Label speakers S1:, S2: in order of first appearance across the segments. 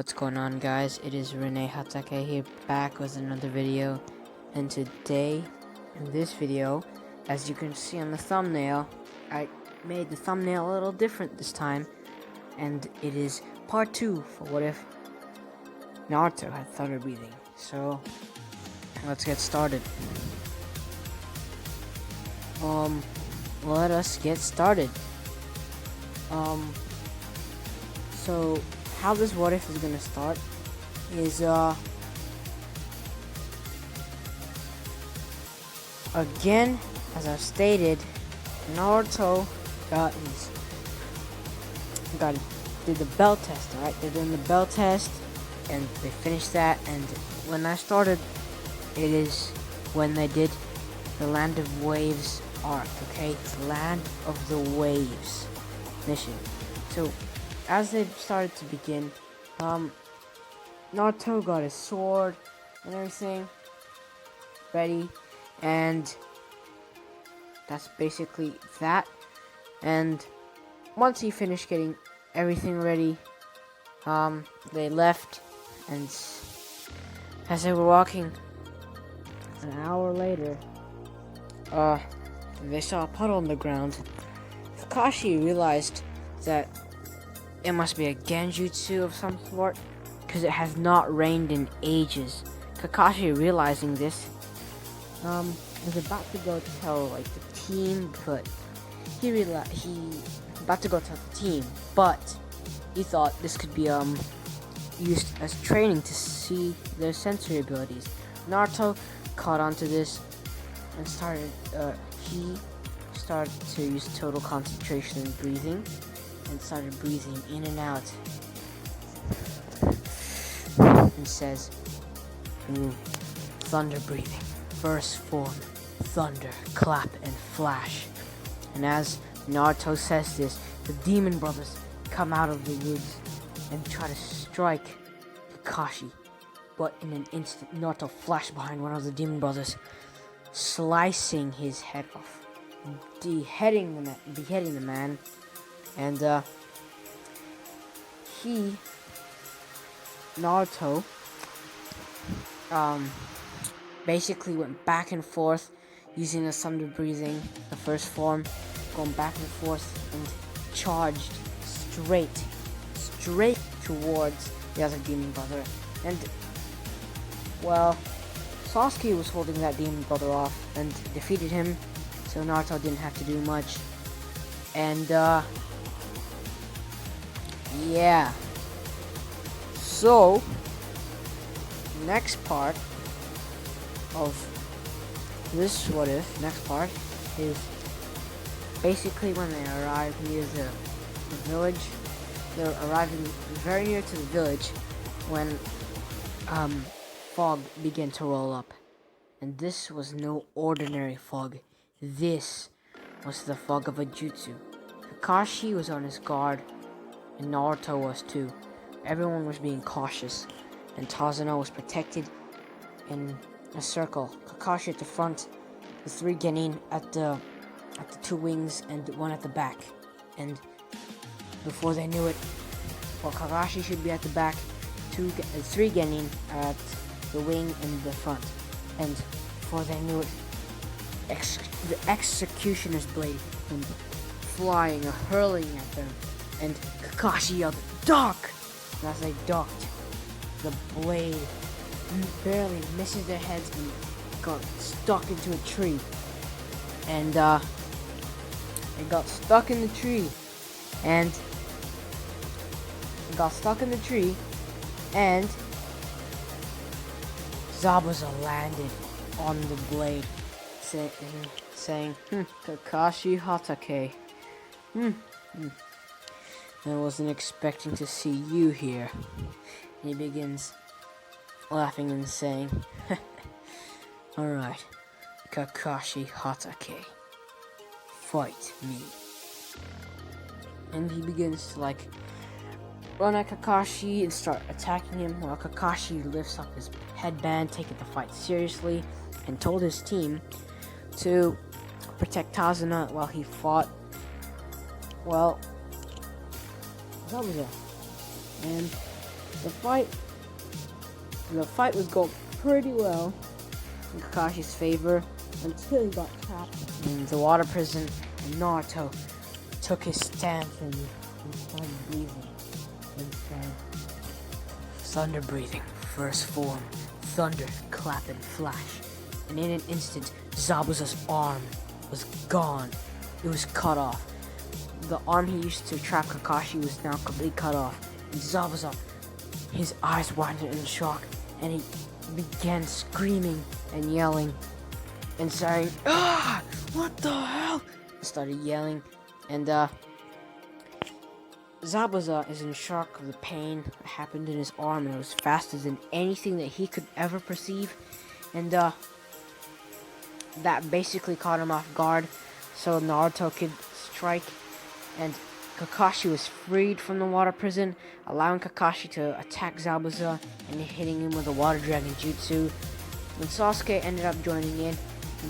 S1: What's going on, guys? It is Rinne-Hatake here, back with another video. And today, in this video, as you can see on the thumbnail, I made the thumbnail a little different this time. And it is part 2 for what if Naruto had thunder breathing. So, let's get started. Let us get started. So how this what if is gonna start is again, as I've stated, Naruto did the bell test. Alright, they're doing the bell test and they finished that, and when I started, it is when they did the Land of Waves arc. Okay, it's Land of the Waves mission. So as they started to begin, Naruto got his sword and everything ready, and that's basically that. And once he finished getting everything ready, they left, and as they were walking, an hour later, they saw a puddle on the ground. Kakashi realized that it must be a genjutsu of some sort, because it has not rained in ages. Kakashi, realizing this, was about to go tell the team, but he about to go tell the team, but he thought this could be used as training to see their sensory abilities. Naruto caught on to this and he started to use total concentration and breathing, and started breathing in and out, and says, thunder breathing, first form, thunder, clap, and flash. And as Naruto says this, the demon brothers come out of the woods and try to strike Kakashi, but in an instant, Naruto flashed behind one of the demon brothers, slicing his head off, beheading the man. And Naruto basically went back and forth using the thunder breathing, the first form, going back and forth, and charged straight towards the other demon brother. And well, Sasuke was holding that demon brother off and defeated him, so Naruto didn't have to do much. And yeah. So next part of this what if, is basically when they arrive near the village. They're arriving very near to the village when fog began to roll up. And this was no ordinary fog. This was the fog of a jutsu. Kakashi was on his guard, and Naruto was too. Everyone was being cautious, and Tazuna was protected in a circle. Kakashi at the front, the 3 Genin at the 2 wings, and 1 at the back. And before they knew it, well, Kakashi should be at the back, 3 Genin at the wing and the front. And before they knew it, the executioner's blade came flying, hurling at them, and Kakashi yelled, "Duck!" And as they ducked, the blade barely misses their heads and got stuck into a tree. And it got stuck in the tree, and Zabuza landed on the blade, saying, Kakashi Hatake. I wasn't expecting to see you here. And he begins laughing and saying, alright, Kakashi Hatake, fight me. And he begins to run at Kakashi and start attacking him, while Kakashi lifts up his headband, taking the fight seriously, and told his team to protect Tazuna while he fought. Well, that was it. And The fight was going pretty well in Kakashi's favor until he got trapped in the water prison, and Naruto took his stance and started breathing and said, "Thunder breathing, first form, thunder, clap, and flash." And in an instant, Zabuza's arm was gone. It was cut off. The arm he used to trap Kakashi was now completely cut off. And Zabuza, his eyes widened in shock, and he began screaming and yelling and saying, "Ah! What the hell?" Started yelling, and Zabuza is in shock of the pain that happened in his arm, and it was faster than anything that he could ever perceive, and that basically caught him off guard, so Naruto could strike, and Kakashi was freed from the water prison, allowing Kakashi to attack Zabuza and hitting him with a water dragon jutsu. When Sasuke ended up joining in,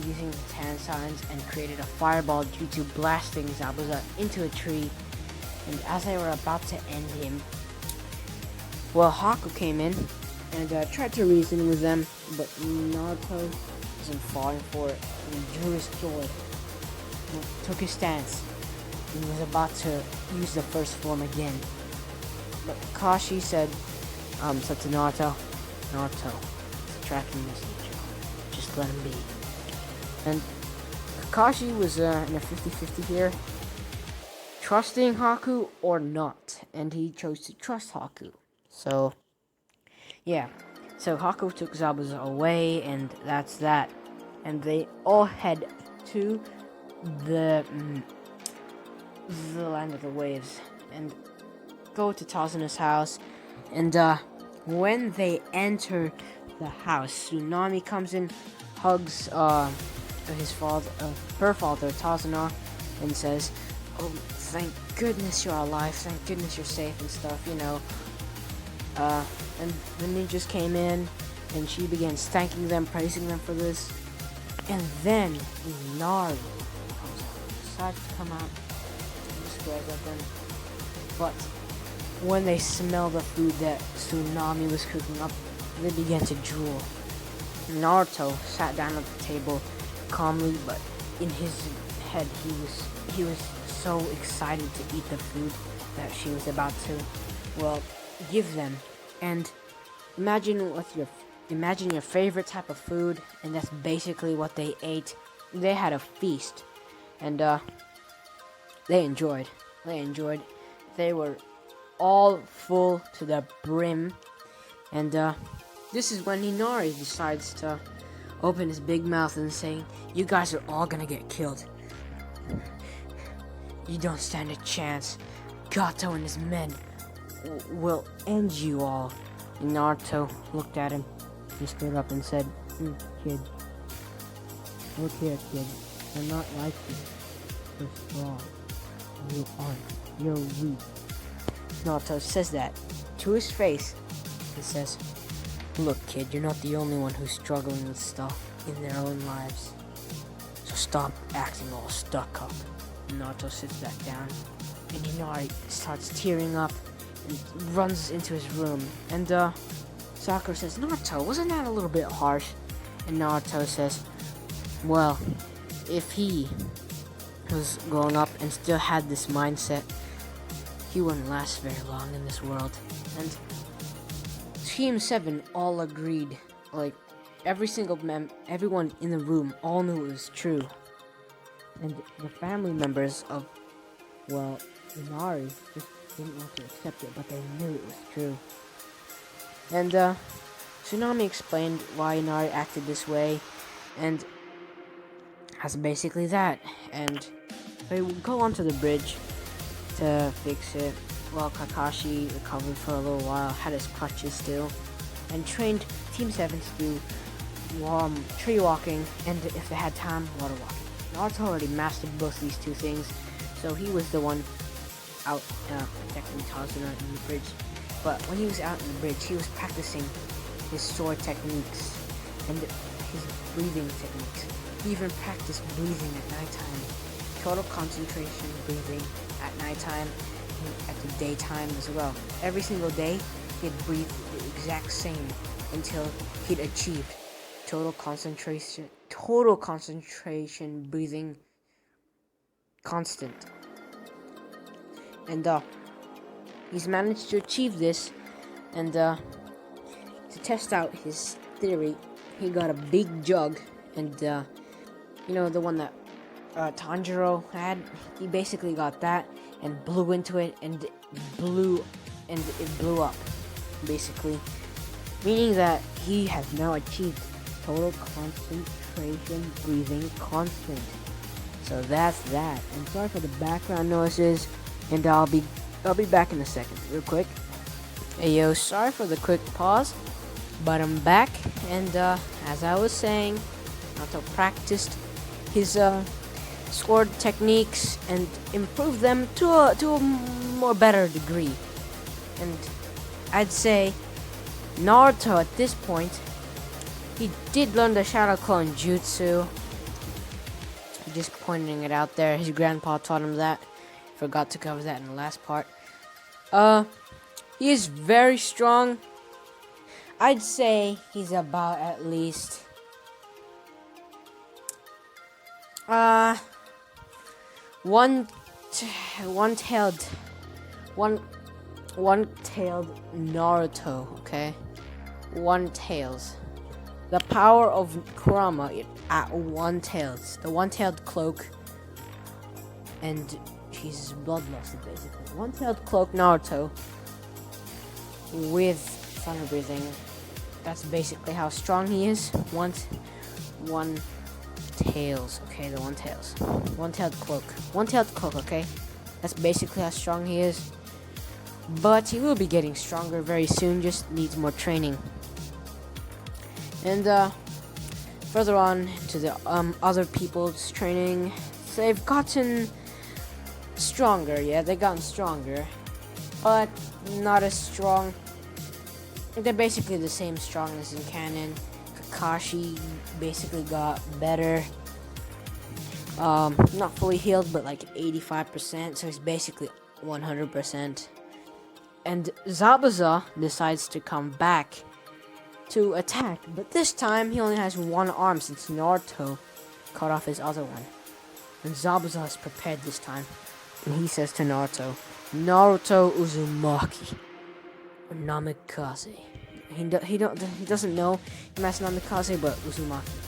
S1: using the Tan signs, and created a fireball jutsu, blasting Zabuza into a tree. And as they were about to end him, well, Haku came in and tried to reason with them, but Naruto wasn't falling for it. And he drew his sword, took his stance, and was about to use the first form again. But Kakashi said to Naruto, "It's a tracking message. Just let him be." And Kakashi was in a 50-50 here, trusting Haku or not, and he chose to trust Haku. So, yeah. So Haku took Zabuza away, and that's that. And they all head to the land of the waves and go to Tazuna's house. And when they enter the house, Tsunami comes in, hugs her father Tazuna, and says, "Oh, thank goodness you're alive, thank goodness you're safe," and stuff, you know. And the ninjas came in, and she begins thanking them, praising them for this. And then Inari comes out, decides to come out, scared of them. But when they smell the food that Tsunami was cooking up, they began to drool. Naruto sat down at the table calmly, but in his head he was so excited to eat the food that she was about to, well, give them. And imagine your favorite type of food, and that's basically what they ate. They had a feast, and they enjoyed. They were all full to the brim, and this is when Inari decides to open his big mouth and saying, "You guys are all gonna get killed. You don't stand a chance. Gato and his men will end you all." And Naruto looked at him. He stood up and said, "Kid, look here, kid. You're not like you. You're strong. You aren't. You're weak." Naruto says that to his face. He says, "Look, kid, you're not the only one who's struggling with stuff in their own lives. So stop acting all stuck up." Naruto sits back down, and Inari starts tearing up and runs into his room. And Sakura says, "Naruto, wasn't that a little bit harsh?" And Naruto says, "Well, if he was growing up and still had this mindset, he wouldn't last very long in this world." And Team 7 all agreed. Like, everyone in the room all knew it was true. And the family members of, well, Inari just didn't want to accept it, but they knew it was true. And Tsunami explained why Inari acted this way, and that's basically that. And they go onto the bridge to fix it, while Kakashi recovered for a little while, had his crutches still, and trained Team 7 to do tree walking, and if they had time, water walking. Naruto already mastered both these two things, so he was the one out protecting Tazuna in the bridge. But when he was out in the bridge, he was practicing his sword techniques and his breathing techniques. He even practiced breathing at nighttime. Total concentration breathing at nighttime, at the daytime as well. Every single day, he'd breathe the exact same until he'd achieved total concentration breathing constant. And he's managed to achieve this, and to test out his theory, he got a big jug, and the one that Tanjiro had, he basically got that and blew into it, and it blew up, basically, meaning that he has now achieved total concentration breathing constant. So that's that. And sorry for the background noises, and I'll be back in a second, real quick. Hey yo, sorry for the quick pause, but I'm back, and as I was saying, Naruto practiced his sword techniques and improved them to a more better degree. And I'd say Naruto at this point, he did learn the Shadow Clone Jutsu. Just pointing it out there, his grandpa taught him that. Forgot to cover that in the last part. He is very strong. I'd say he's about at least one-tailed Naruto, okay? One-tails. The power of Kurama at one-tails. The one-tailed cloak, and he's bloodlust, basically. One-tailed cloak Naruto with thunder breathing. That's basically how strong he is. One tails, okay, the one-tailed cloak, okay. That's basically how strong he is. But he will be getting stronger very soon. Just needs more training. And further on to the other people's training, they've gotten stronger. Yeah, they've gotten stronger, but not as strong. They're basically the same strongness in canon. Kakashi basically got better. Not fully healed, but like 85%, so he's basically 100%. And Zabuza decides to come back to attack, but this time he only has one arm since Naruto cut off his other one. And Zabuza is prepared this time, and he says to Naruto, "Naruto Uzumaki, or Namikaze." He doesn't know Master Namikaze, but Uzumaki.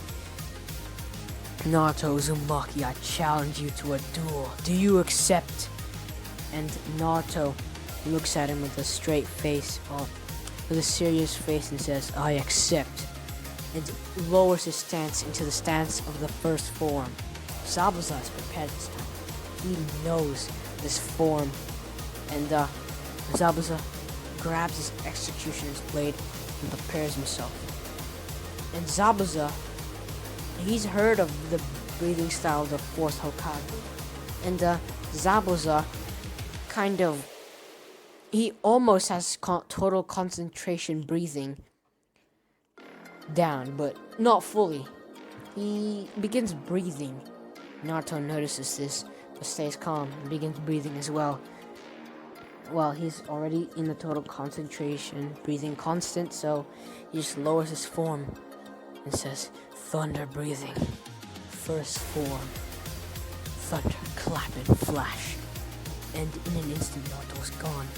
S1: "Naruto Uzumaki, I challenge you to a duel. Do you accept?" And Naruto looks at him with a straight face, with a serious face, and says, "I accept," and lowers his stance into the stance of the first form. Zabuza is prepared this time. He knows this form, and Zabuza grabs his executioner's blade and prepares himself. And Zabuza, he's heard of the breathing style of the fourth Hokage, and Zabuza he almost has total concentration breathing down, but not fully. He begins breathing. Naruto notices this, but stays calm and begins breathing as well. Well, he's already in the total concentration breathing constant, so he just lowers his form and says, "Thunder breathing, first form, thunder, clap, and flash." And in an instant, Naruto's gone.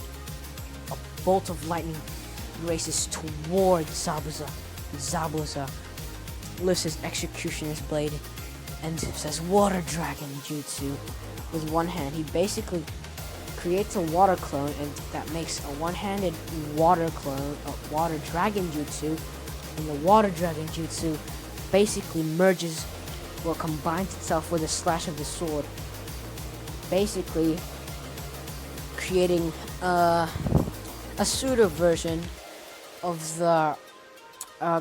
S1: A bolt of lightning races towards Zabuza. Zabuza lifts his executioner's blade and says, "Water Dragon Jutsu." With one hand, he basically creates a water clone, and that makes a one-handed water clone, a water dragon jutsu. And the water dragon jutsu basically merges, or combines itself with a slash of the sword, basically creating a pseudo version of the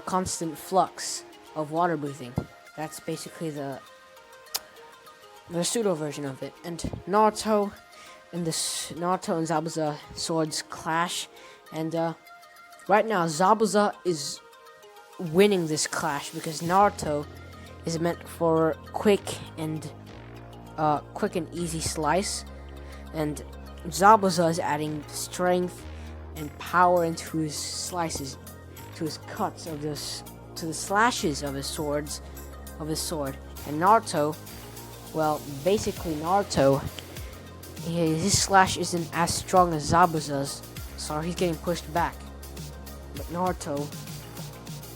S1: constant flux of water breathing. That's basically the pseudo version of it. And Naruto and Zabuza swords clash, and right now Zabuza is winning this clash because Naruto is meant for quick and easy slice, and Zabuza is adding strength and power into his slices, to his cuts of this, to the slashes of his sword. And Naruto, well, basically Naruto, his slash isn't as strong as Zabuza's, so he's getting pushed back. But Naruto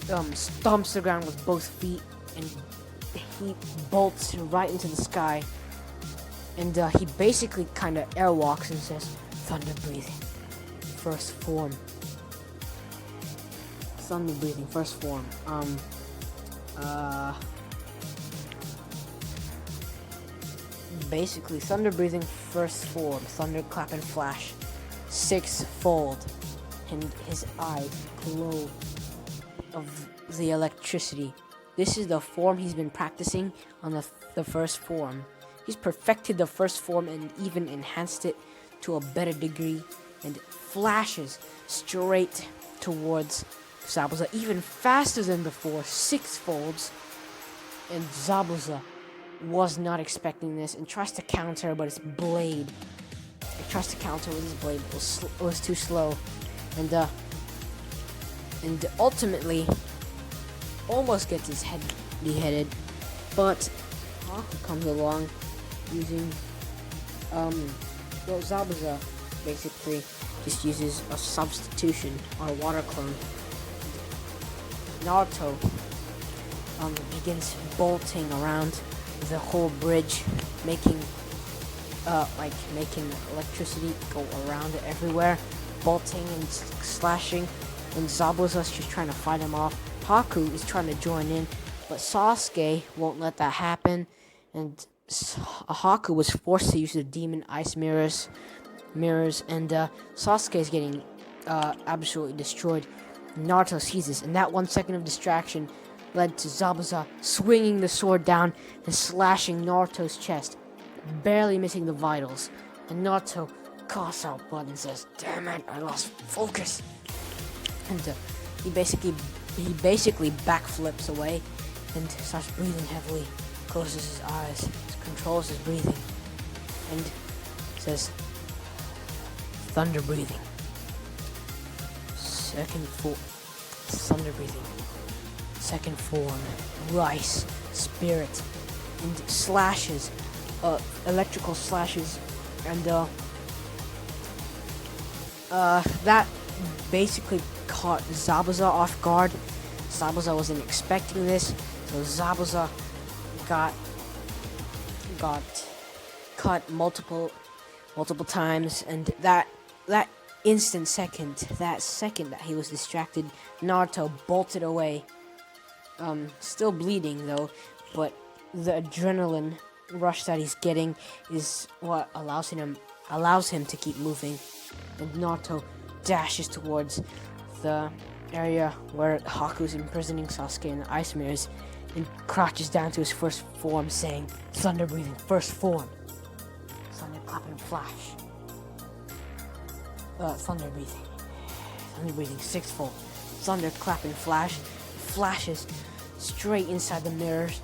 S1: stomps the ground with both feet, and he bolts right into the sky. And he basically kind of airwalks and says, "Thunder breathing, first form." Thunder breathing, first form. Basically, thunder breathing, first form, thunder clap and flash, sixfold, and his eyes glow of the electricity. This is the form he's been practicing on the first form. He's perfected the first form and even enhanced it to a better degree, and flashes straight towards Zabuza, even faster than before, sixfolds. And Zabuza was not expecting this and tries to counter, but his blade, it tries to counter with his blade, it was too slow, and ultimately almost gets his head beheaded. But Haku comes along using Zabuza basically just uses a substitution or a water clone. Naruto begins bolting around the whole bridge, making electricity go around everywhere, bolting and slashing. And Zabuza's just trying to fight him off. Haku is trying to join in, but Sasuke won't let that happen, and Haku was forced to use the demon ice mirrors, and Sasuke is getting absolutely destroyed. Naruto sees this, and that 1 second of distraction led to Zabuza swinging the sword down and slashing Naruto's chest, barely missing the vitals. And Naruto coughs out blood and says, "Damn it, I lost focus." And he basically backflips away and starts breathing heavily, closes his eyes, controls his breathing, and says, "Thunder breathing. Thunder breathing. Second form, rice, spirit," and slashes, electrical slashes, and that basically caught Zabuza off guard. Zabuza wasn't expecting this, so Zabuza got cut multiple times, and that second that he was distracted, Naruto bolted away. Still bleeding though, but the adrenaline rush that he's getting is what allows him to keep moving. And Naruto dashes towards the area where Haku's imprisoning Sasuke in the ice mirrors, and crouches down to his first form, saying, "Thunder breathing, first form. Thunder clap and flash. Thunder breathing, sixfold. Thunder clap and flash." Flashes straight inside the mirrors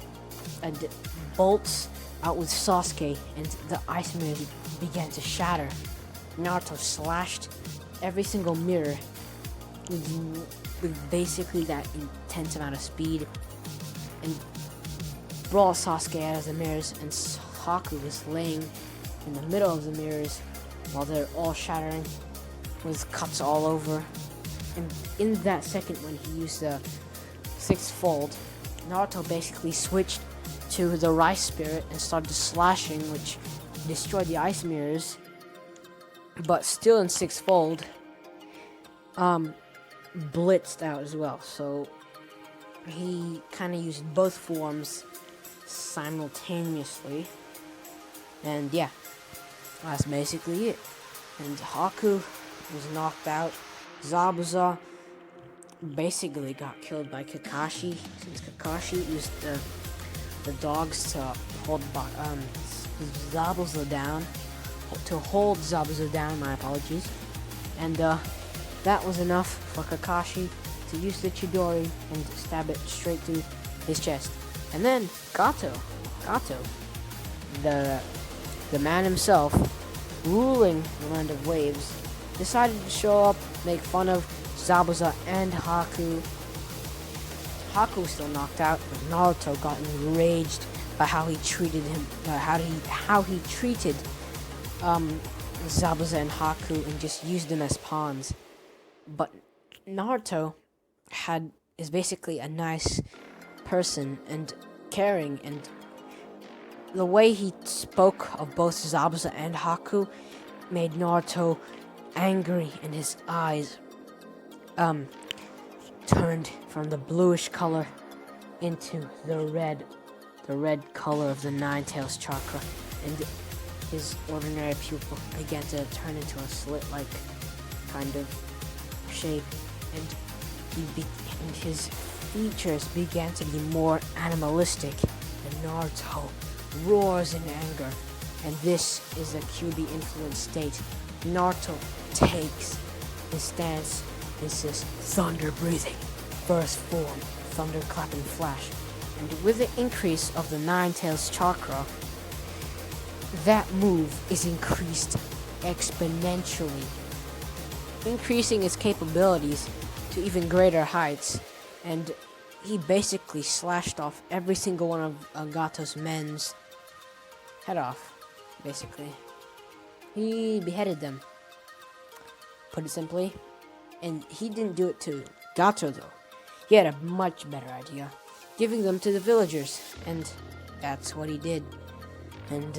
S1: and bolts out with Sasuke, and the ice mirrors began to shatter. Naruto slashed every single mirror with basically that intense amount of speed, and brought Sasuke out of the mirrors, and Haku was laying in the middle of the mirrors while they're all shattering with cuts all over. And in that second when he used the sixfold, Naruto basically switched to the rice spirit and started slashing, which destroyed the ice mirrors, but still in sixfold, blitzed out as well. So he kind of used both forms simultaneously, and yeah, that's basically it. And Haku was knocked out. Zabuza basically got killed by Kakashi, since Kakashi used the dogs to hold Zabuza down. My apologies. And that was enough for Kakashi to use the Chidori and stab it straight through his chest. And then Gato, the man himself, ruling the land of waves, decided to show up, make fun of Zabuza and Haku. Haku was still knocked out, but Naruto got enraged by how he treated him, how he treated Zabuza and Haku, and just used them as pawns. But Naruto is basically a nice person and caring, and the way he spoke of both Zabuza and Haku made Naruto angry, and his eyes turned from the bluish color into the red color of the Nine-Tails chakra, and his ordinary pupil began to turn into a slit-like kind of shape, and his features began to be more animalistic, and Naruto roars in anger, and this is a QB influenced state. Naruto takes his stance. This is thunder breathing, first form, thunderclap and flash, and with the increase of the Nine-Tails chakra, that move is increased exponentially, increasing its capabilities to even greater heights, and he basically slashed off every single one of Agato's men's head off, basically. He beheaded them, put it simply, and he didn't do it to Gato though. He had a much better idea, giving them to the villagers, and that's what he did. And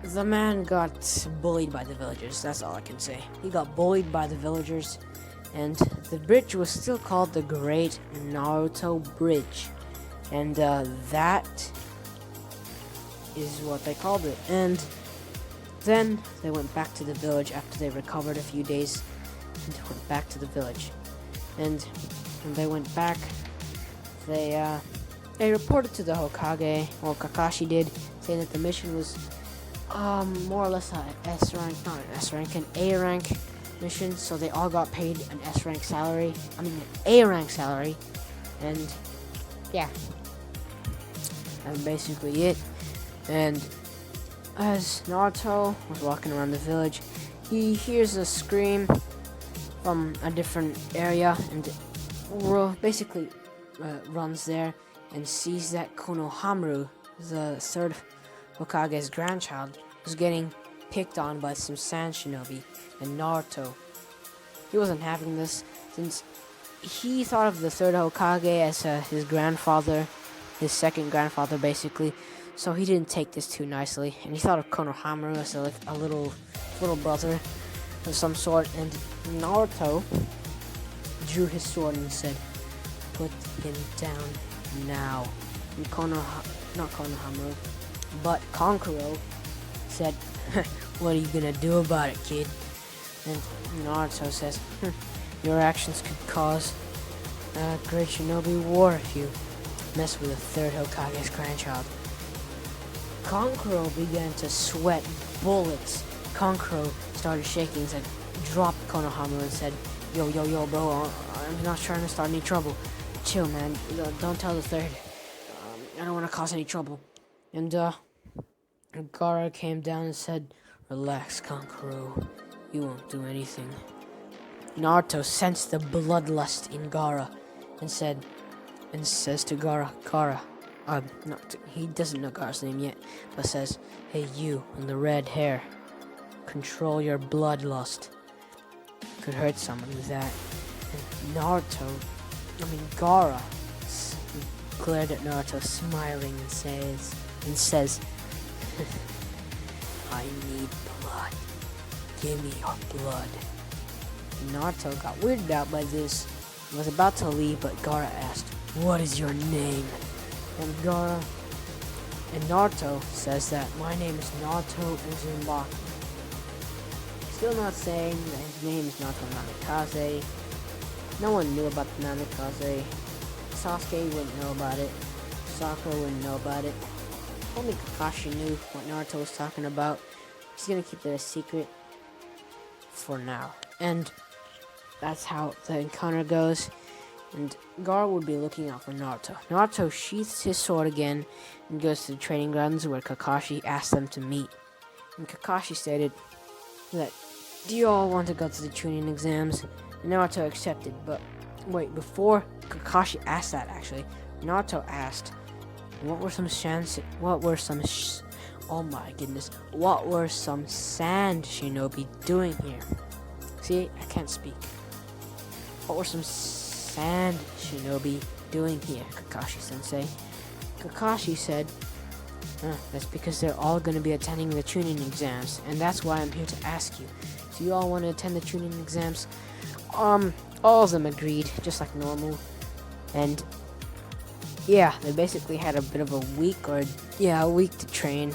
S1: the man got bullied by the villagers, that's all I can say. He got bullied by the villagers, and the bridge was still called the Great Naruto Bridge. And that is what they called it. And then they went back to the village after they recovered a few days, and went back to the village. And when they went back, they reported to the Hokage, well, Kakashi did, saying that the mission was more or less an S rank, not an S rank, an A rank mission, so they all got paid an S rank salary, an A rank salary, and yeah, that's basically it. And as Naruto was walking around the village, he hears a scream from a different area, and basically runs there and sees that Konohamaru, the third Hokage's grandchild, was getting picked on by some sand shinobi, and Naruto, he wasn't having this, since he thought of the third Hokage as his grandfather, his second grandfather basically, so he didn't take this too nicely, and he thought of Konohamaru as a little brother of some sort, and Naruto drew his sword and said, "Put him down now." And not Konohamaru, but Kankuro said, "What are you gonna do about it, kid?" And Naruto says, "Your actions could cause a great shinobi war if you mess with the third Hokage's grandchild." Kankuro began to sweat bullets. Kankuro started shaking, said, dropped Konohamaru and said, yo, bro, I'm not trying to start any trouble. Chill, man. Don't tell the third. I don't want to cause any trouble. And Gaara came down and said, "Relax, Kankuro. You won't do anything." Naruto sensed the bloodlust in Gaara and says to Gaara, he doesn't know Gaara's name yet, but says, "Hey, you in the red hair, control your bloodlust. Could hurt someone with that." And Gaara glared at Naruto, smiling, and says, "I need blood. Give me your blood." Naruto got weirded out by this and was about to leave, but Gaara asked, "What is your name?" And Naruto says that, "My name is Naruto Uzumaki." Still not saying that his name is Naruto Namikaze. No one knew about the Namikaze. Sasuke wouldn't know about it. Sakura wouldn't know about it. Only Kakashi knew what Naruto was talking about. He's gonna keep it a secret for now. And that's how the encounter goes. And Gaara would be looking out for Naruto. Naruto sheaths his sword again and goes to the training grounds where Kakashi asked them to meet. And Kakashi stated that do you all want to go to the Chunin exams? Naruto accepted, but wait, before Kakashi asked that, actually, Naruto asked, what were some oh my goodness, what were some sand shinobi doing here? See, I can't speak. What were some sand shinobi doing here, Kakashi-sensei? Kakashi said, that's because they're all going to be attending the Chunin exams, and that's why I'm here to ask you. Do you all want to attend the Chunin exams? All of them agreed, just like normal. And yeah, they basically had a bit of a week to train.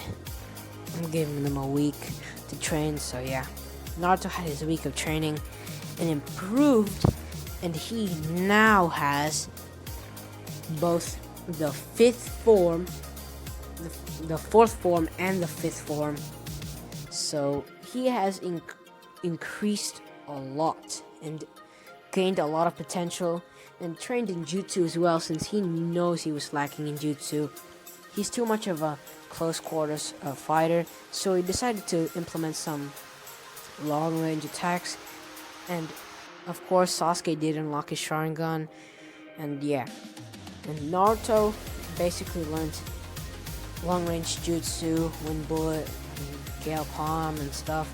S1: I'm giving them a week to train, so yeah. Naruto had his week of training and improved, and he now has both the fifth form, the fourth form, and the fifth form. So he has increased a lot and gained a lot of potential, and trained in jutsu as well, since he knows he was lacking in jutsu. He's too much of a close quarters fighter, so he decided to implement some long range attacks, and of course Sasuke did unlock his Sharingan, and yeah. And Naruto basically learned long range jutsu, wind bullet, and gale palm and stuff,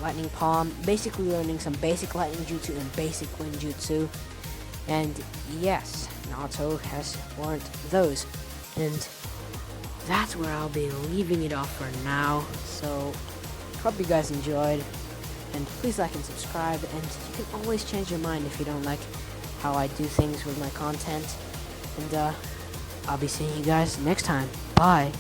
S1: lightning palm, basically learning some basic lightning jutsu and basic wind jutsu. And yes, Naruto has learned those, and that's where I'll be leaving it off for now. So hope you guys enjoyed, and please like and subscribe, and you can always change your mind if you don't like how I do things with my content. And I'll be seeing you guys next time. Bye.